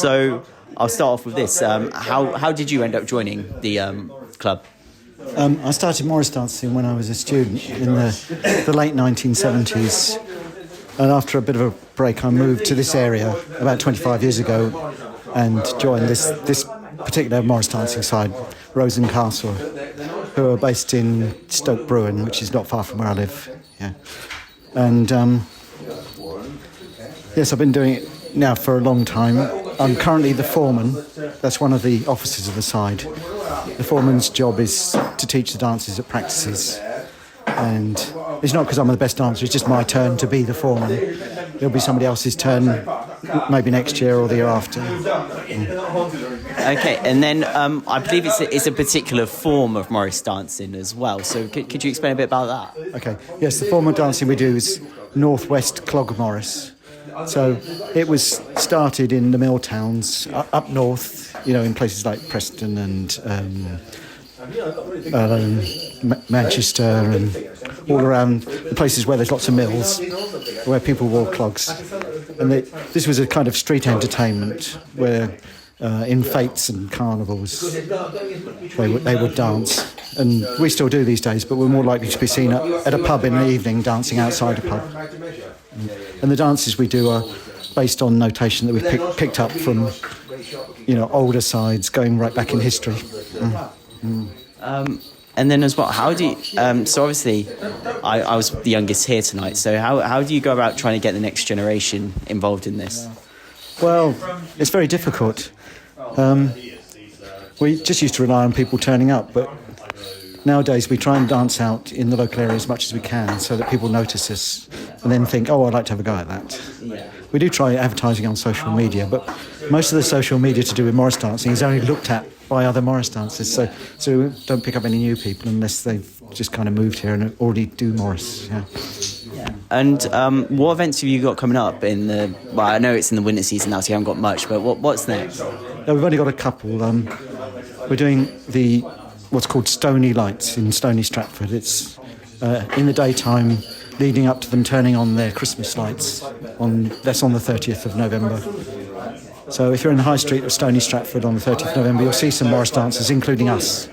So I'll start off with this. How did you end up joining the club? I started Morris dancing when I was a student in the late 1970s. And after a bit of a break, I moved to this area about 25 years ago and joined this particular Morris dancing side, Rose and Castle, who are based in Stoke Bruin, which is not far from where I live. Yeah. And yes, I've been doing it now for a long time. I'm currently the foreman. That's one of the officers of the side. The foreman's job is to teach the dancers at practices. And it's not because I'm the best dancer, it's just my turn to be the foreman. It'll be somebody else's turn, maybe next year or the year after. Okay, and then I believe it's a particular form of Morris dancing as well. So could you explain a bit about that? Okay, yes, the form of dancing we do is Northwest Clog Morris. So it was started in the mill towns up north, in places like Preston and Manchester and all around the places where there's lots of mills, where people wore clogs. And this was a kind of street entertainment where in fetes and carnivals they would dance. And we still do these days, but we're more likely to be seen at a pub in the evening dancing outside a pub. And the dances we do are based on notation that we've picked up from older sides going right back in history. And then as well, how do you... so obviously, I was the youngest here tonight, so how do you go about trying to get the next generation involved in this? Well, it's very difficult. We just used to rely on people turning up, but nowadays we try and dance out in the local area as much as we can so that people notice us and then think, oh, I'd like to have a go at that. Yeah. We do try advertising on social media, but most of the social media to do with Morris dancing is only looked at by other Morris dancers, so we don't pick up any new people unless they've just kind of moved here and already do Morris. Yeah. And what events have you got coming up in the... Well, I know it's in the winter season now, so you haven't got much, but what's next? No, we've only got a couple. We're doing what's called Stony Lights in Stony Stratford. It's in the daytime leading up to them turning on their Christmas lights. That's on the 30th of November. So if you're in the high street of Stony Stratford on the 30th of November, you'll see some Morris dancers, including us.